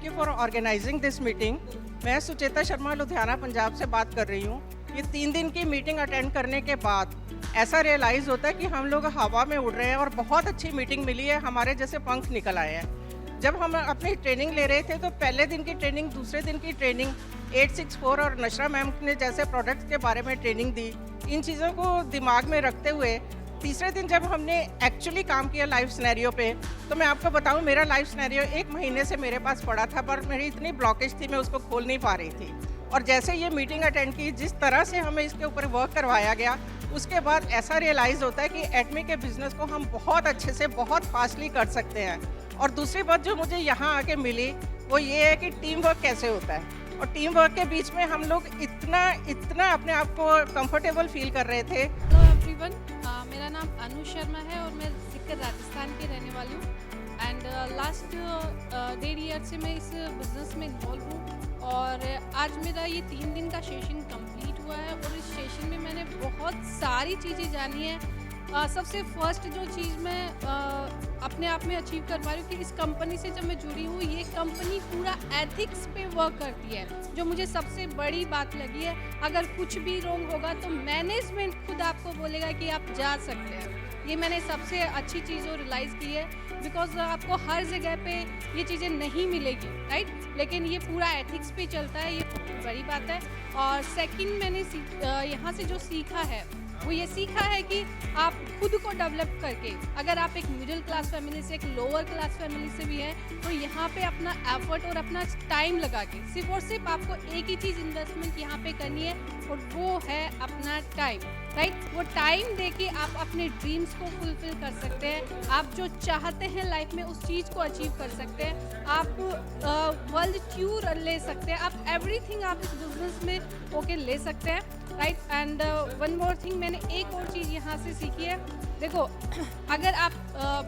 You for organising this meeting. मैं सुचेता शर्मा लुधियाना पंजाब से बात कर रही हूँ। ये 3 दिन की मीटिंग अटेंड करने के बाद ऐसा रियलाइज़ होता है कि हम लोग हवा में उड़ रहे हैं और बहुत अच्छी मीटिंग मिली है, हमारे जैसे पंख निकल आए हैं। जब हम अपनी ट्रेनिंग ले रहे थे तो पहले दिन की ट्रेनिंग, दूसरे दिन की ट्रेनिंग 864 और नशरा मैम ने जैसे प्रोडक्ट्स के बारे में ट्रेनिंग दी, इन चीज़ों को दिमाग में रखते हुए तीसरे दिन जब हमने एक्चुअली काम किया लाइव सिनेरियो पे, तो मैं आपको बताऊं मेरा लाइव सिनेरियो 1 महीने से मेरे पास पड़ा था, पर मेरी इतनी ब्लॉकेज थी मैं उसको खोल नहीं पा रही थी। और जैसे ये मीटिंग अटेंड की, जिस तरह से हमें इसके ऊपर वर्क करवाया गया, उसके बाद ऐसा रियलाइज़ होता है कि एटमी के बिज़नेस को हम बहुत अच्छे से बहुत फास्टली कर सकते हैं। और दूसरी बात जो मुझे यहाँ आके मिली वो ये है कि टीम वर्क कैसे होता है, और टीम वर्क के बीच में हम लोग इतना अपने आप को कंफर्टेबल फील कर रहे थे। हेलो एवरीवन, मेरा नाम अनु शर्मा है और मैं सीकर राजस्थान की रहने वाली हूँ। एंड लास्ट 1.5 ईयर से मैं इस बिज़नेस में इन्वॉल्व हूँ और आज मेरा ये 3 दिन का सेशन कंप्लीट हुआ है और इस सेशन में मैंने बहुत सारी चीज़ें जानी है। सबसे फर्स्ट जो चीज़ मैं अपने आप में अचीव कर पा रही हूँ कि इस कंपनी से जब मैं जुड़ी हूँ, ये कंपनी पूरा एथिक्स पे वर्क करती है, जो मुझे सबसे बड़ी बात लगी है। अगर कुछ भी रॉन्ग होगा तो मैनेजमेंट खुद आपको बोलेगा कि आप जा सकते हैं। ये मैंने सबसे अच्छी चीज़ रियलाइज़ की है, बिकॉज आपको हर जगह पे ये चीज़ें नहीं मिलेगी, राइट, लेकिन ये पूरा एथिक्स पे चलता है, ये बड़ी बात है। और सेकंड मैंने यहाँ से जो सीखा है वो ये सीखा है कि आप खुद को डेवलप करके, अगर आप एक मिडिल क्लास फैमिली से, एक लोअर क्लास फैमिली से भी हैं, तो यहाँ पे अपना एफर्ट और अपना टाइम लगा के सिर्फ और सिर्फ आपको एक ही चीज़ इन्वेस्टमेंट यहाँ पे करनी है और वो है अपना टाइम, राइट। वो टाइम दे के आप अपने ड्रीम्स को फुलफिल कर सकते हैं। आप जो चाहते हैं लाइफ में उस चीज़ को अचीव कर सकते हैं। आप वर्ल्ड टूर ले सकते हैं, आप एवरीथिंग आप इस बिजनेस में होके ले सकते हैं, right. And one more thing, मैंने एक और चीज़ यहाँ से सीखी है। देखो, अगर आप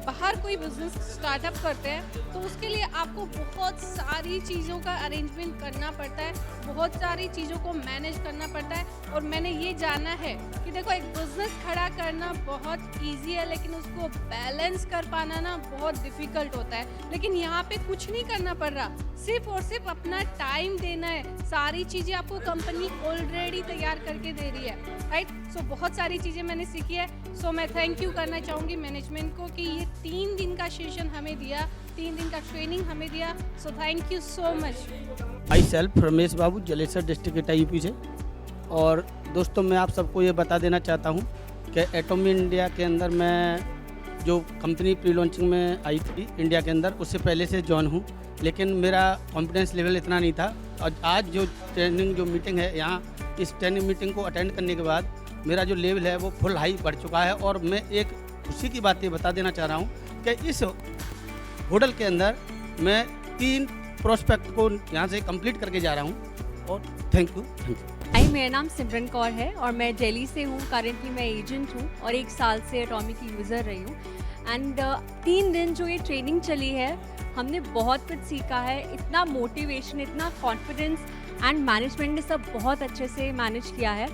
बाहर कोई बिजनेस स्टार्टअप करते हैं तो उसके लिए आपको बहुत सारी चीज़ों का अरेंजमेंट करना पड़ता है, बहुत सारी चीज़ों को मैनेज करना पड़ता है। और मैंने ये जाना है कि देखो, एक बिजनेस खड़ा करना बहुत इजी है, लेकिन उसको बैलेंस कर पाना ना बहुत डिफ़िकल्ट होता है। लेकिन यहाँ पे कुछ नहीं करना पड़ रहा, सिर्फ और सिर्फ अपना टाइम देना है। सारी चीज़ें आपको कंपनी ऑलरेडी तैयार करके दे रही है, राइट। सो बहुत सारी चीज़ें मैंने सीखी है। सो मैं थैंक यू करना चाहूँगी मैनेजमेंट को कि ये 3 दिन का सेशन हमें दिया, 3 दिन का ट्रेनिंग हमें दिया। So thank you so much. I self Ramesh Babu, Jalesar district itai UP से। और दोस्तों, मैं आप सबको ये बता देना चाहता हूँ कि एटमी इंडिया के अंदर मैं जो कंपनी प्री लॉन्चिंग में आई थी इंडिया के अंदर, उससे पहले से जॉइन हूँ, लेकिन मेरा कॉन्फिडेंस लेवल इतना नहीं था। और आज जो ट्रेनिंग जो मीटिंग है यहाँ, इस ट्रेनिंग मीटिंग को अटेंड करने के बाद मेरा जो लेवल है वो फुल हाई बढ़ चुका है। और मैं एक खुशी की बात ये बता देना चाह रहा हूँ कि इस होटल के अंदर मैं 3 प्रोस्पेक्ट को यहाँ से कंप्लीट करके जा रहा हूँ। और थैंक यू। हाय, मेरा नाम सिमरन कौर है और मैं दिल्ली से हूँ। करेंटली मैं एजेंट हूँ और 1 साल से एटॉमी की यूज़र रही हूँ। एंड 3 दिन जो ये ट्रेनिंग चली है, हमने बहुत कुछ सीखा है। इतना मोटिवेशन, इतना कॉन्फिडेंस एंड मैनेजमेंट ने सब बहुत अच्छे से मैनेज किया है।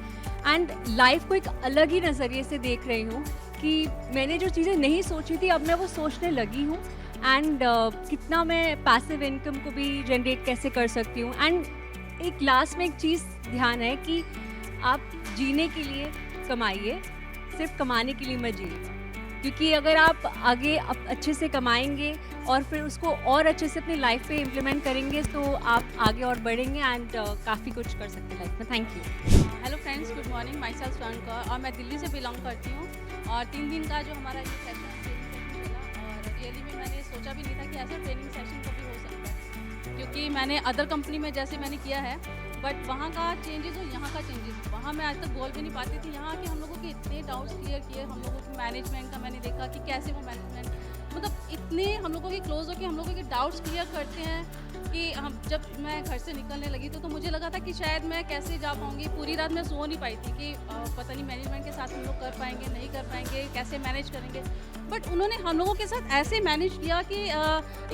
एंड लाइफ को एक अलग ही नज़रिए से देख रही हूँ कि मैंने जो चीज़ें नहीं सोची थी, अब मैं वो सोचने लगी हूँ। एंड कितना मैं पैसिव इनकम को भी जनरेट कैसे कर सकती हूँ। एंड एक लास्ट में एक चीज़ ध्यान है कि आप जीने के लिए कमाइए, सिर्फ कमाने के लिए मत जिए। क्योंकि अगर आप आगे अच्छे से कमाएंगे और फिर उसको और अच्छे से अपनी लाइफ पे इम्प्लीमेंट करेंगे तो आप आगे और बढ़ेंगे एंड काफ़ी कुछ कर सकते हैं लाइफ में। Thank you. Hello friends, good morning. My self स्वर्ण कौर और मैं दिल्ली से बिलोंग करती हूँ। और 3 दिन का जो हमारा ये सेशन ट्रेनिंग मिला, और रियली में मैंने सोचा भी नहीं था कि ऐसा ट्रेनिंग सेशन कभी हो सकता है, क्योंकि मैंने अदर कंपनी में जैसे मैंने किया है, बट वहाँ का चेंजेस और यहाँ का चेंजेस, वहाँ मैं आज तक बोल भी नहीं पाती थी। यहाँ के हम लोगों के इतने डाउट्स क्लियर किए, हम लोगों के मैनेजमेंट का मैंने देखा कि कैसे वो मैनेजमेंट मतलब इतने हम लोगों के क्लोज हो कि हम लोगों के डाउट्स क्लियर करते हैं कि हम जब मैं घर से निकलने लगी तो मुझे लगा था कि शायद मैं कैसे जा पाऊँगी। पूरी रात मैं सो नहीं पाई थी कि पता नहीं मैनेजमेंट के साथ हम लोग कर पाएंगे नहीं कर पाएंगे, कैसे मैनेज करेंगे। बट उन्होंने हम लोगों के साथ ऐसे मैनेज किया कि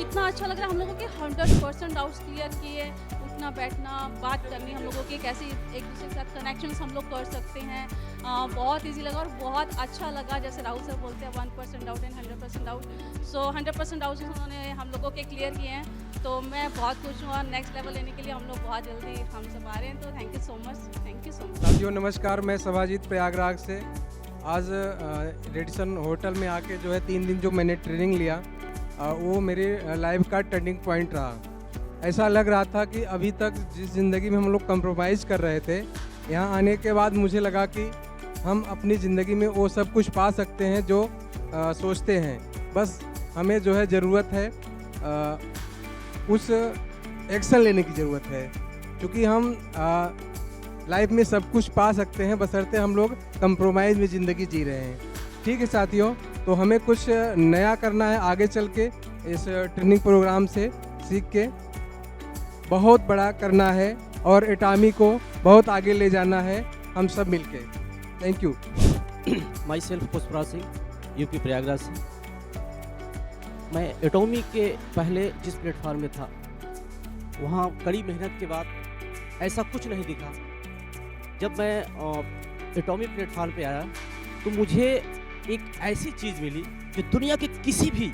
इतना अच्छा लग रहा है। हम लोगों के 100% डाउट्स क्लियर किए, उठना बैठना बात करनी, हम लोगों के कैसे एक दूसरे के साथ कनेक्शंस हम लोग कर सकते हैं। बहुत इजी लगा और बहुत अच्छा लगा। जैसे राहुल सर बोलते हैं 1% doubt and 100% doubt, so 100% doubts उन्होंने हम लोगों के क्लियर किए हैं, तो मैं बहुत खुश हूँ और नेक्स्ट लेवल लेने के लिए हम लोग बहुत जल्दी हम सब आ रहे हैं, तो थैंक यू सो मच। साथियों नमस्कार, मैं सभाजीत प्रयागराज से। आज रेडिसन होटल में आके जो है 3 दिन जो मैंने ट्रेनिंग लिया वो मेरे लाइफ का टर्निंग पॉइंट रहा। ऐसा लग रहा था कि अभी तक जिस ज़िंदगी में हम लोग कंप्रोमाइज़ कर रहे थे, यहाँ आने के बाद मुझे लगा कि हम अपनी ज़िंदगी में वो सब कुछ पा सकते हैं जो सोचते हैं। बस हमें जो है ज़रूरत है उस एक्शन लेने की ज़रूरत है, क्योंकि हम लाइफ में सब कुछ पा सकते हैं बशर्ते हम लोग कंप्रोमाइज़ में ज़िंदगी जी रहे हैं। ठीक है साथियों, तो हमें कुछ नया करना है आगे चल के, इस ट्रेनिंग प्रोग्राम से सीख के बहुत बड़ा करना है और एटॉमी को बहुत आगे ले जाना है हम सब मिलके। Thank you. Myself Pushpraj Singh, UP Prayagraj से। मैं एटॉमी के पहले जिस प्लेटफॉर्म में था वहाँ कड़ी मेहनत के बाद ऐसा कुछ नहीं दिखा। जब मैं एटॉमी प्लेटफॉर्म पे आया तो मुझे एक ऐसी चीज़ मिली जो दुनिया के किसी भी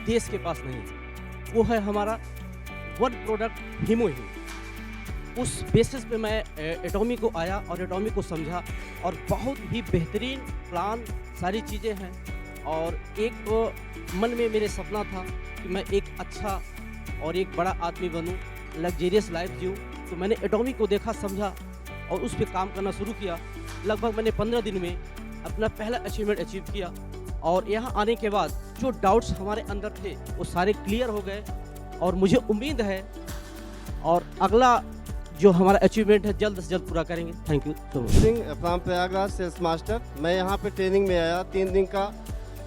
देश के पास नहीं है। वो है हमारा वन प्रोडक्ट हीमोहीम। उस बेसिस पे मैं एटॉमी को आया और एटॉमी को समझा और बहुत ही बेहतरीन प्लान सारी चीज़ें हैं। और एक मन में मेरे सपना था कि मैं एक अच्छा और एक बड़ा आदमी बनूं, लग्जरियस लाइफ जीऊं। तो मैंने एटॉमी को देखा, समझा और उस पर काम करना शुरू किया। लगभग मैंने 15 दिन में अपना पहला अचीवमेंट अचीव किया और यहाँ आने के बाद जो डाउट्स हमारे अंदर थे वो सारे क्लियर हो गए और मुझे उम्मीद है और अगला जो हमारा अचीवमेंट है जल्द से जल्द पूरा करेंगे। Thank you so much. Singh from Prayagraj, sales master. मैं यहाँ पे ट्रेनिंग में आया, 3 दिन का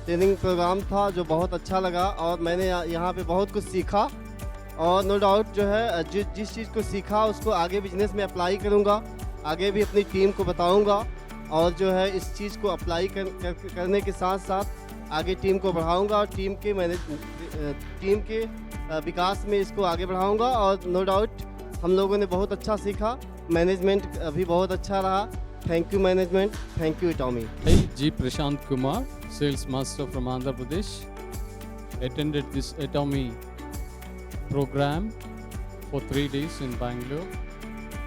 ट्रेनिंग प्रोग्राम था जो बहुत अच्छा लगा और मैंने यहाँ पे बहुत कुछ सीखा और नो डाउट जो है जिस चीज़ को सीखा उसको आगे बिजनेस में अप्लाई करूँगा, आगे भी अपनी टीम को बताऊँगा और जो है इस चीज़ को अप्लाई करने के साथ साथ आगे टीम को बढ़ाऊँगा और टीम के विकास में इसको आगे बढ़ाऊँगा। और नो डाउट हम लोगों ने बहुत अच्छा सीखा, मैनेजमेंट भी बहुत अच्छा रहा। Thank you management, thank you एटॉमी। Hey, G. Prashant Kumar, sales master from Andhra Pradesh. Attended this Atomy program for 3 days in Bangalore.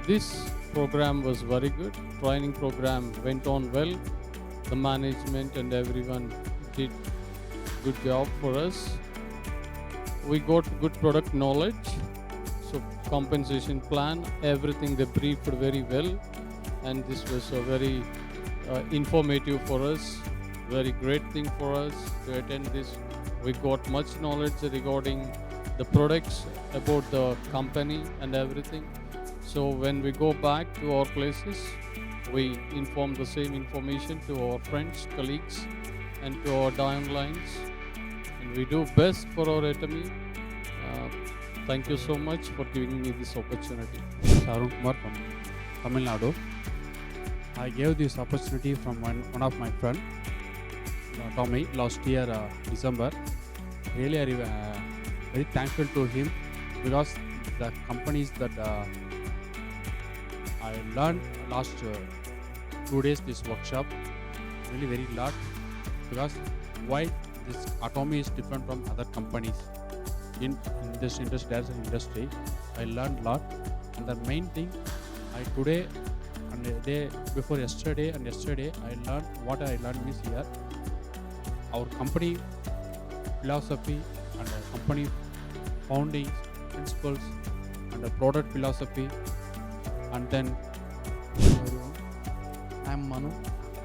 This program was very good. Training program went on well. The management and everyone did good job for us. We got good product knowledge. So compensation plan, everything they briefed very well. And this was a very informative for us, very great thing for us to attend this. We got much knowledge regarding the products, about the company and everything. So when we go back to our places, we inform the same information to our friends, colleagues and to our downlines, and we do best for our Atomy. Thank you so much for giving me this opportunity. Arun Kumar from Tamil Nadu. I gave this opportunity from one of my friend, Tommy, last year December. Really, I very thankful to him because the companies that I learned last 2 days this workshop really very lot, because why this Atomy is different from other companies in this industry. As an industry, I learned lot, and the main thing I today and the day before yesterday and yesterday I learned what I learned is here our company philosophy and company founding principles and the product philosophy. And then hello everyone, I am Manu.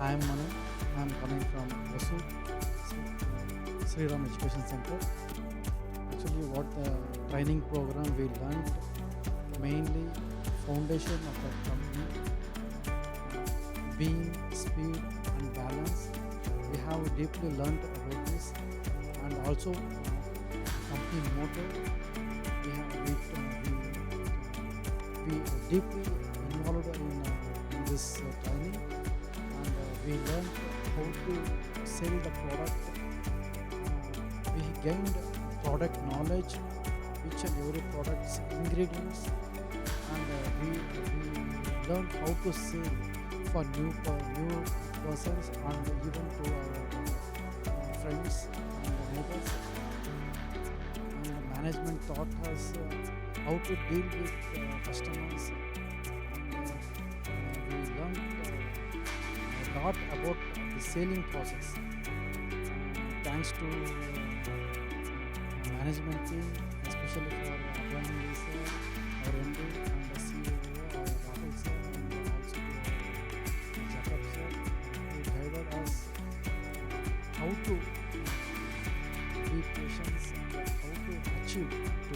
I am coming from Vasu Sri Ram Education Center. Actually, what the training program we learned, mainly foundation of the company, being speed and balance. We have deeply learned about this, and also company motto. We deeply involved in this training, and we learned how to sell the product. We gained product knowledge, each and every product's ingredients, and we learned how to sell for new persons and even to our friends and the neighbors. And the management taught us how to deal with customers. And we learned a lot about the selling process. Thanks to management team, especially for Abhimanyu sir, our MD, and the CEO, our Rahul sir, and also Jacob sir, who guided us how to be patient and how to achieve to.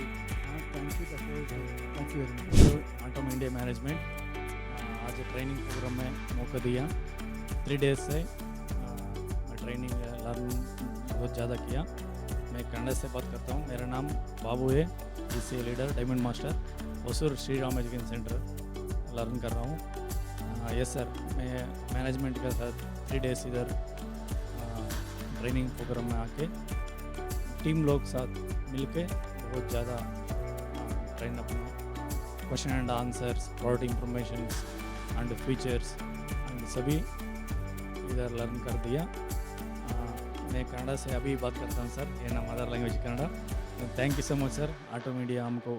Thank you the whole day. Thank you very much. Autumn India management आज training programme में मौका दिया 3 days से मैं training learn बहुत ज़्यादा किया। मैं कन्नड़ से बात करता हूँ। मेरा नाम बाबू है, GCA leader, diamond master, Hosur Shri Ram education centre learn कर रहा हूँ। यस सर, मैं मैनेजमेंट के साथ 3 डेज इधर ट्रेनिंग प्रोग्राम में आके टीम लोग साथ मिलके बहुत ज़्यादा ट्रेन अपना question and answers, product informations and features and सभी इधर लर्न कर दिया। मैं कन्नड़ा से अभी बात करता हूँ सर, ये ना mother language Kannada. Thank you so much sir, auto media हमको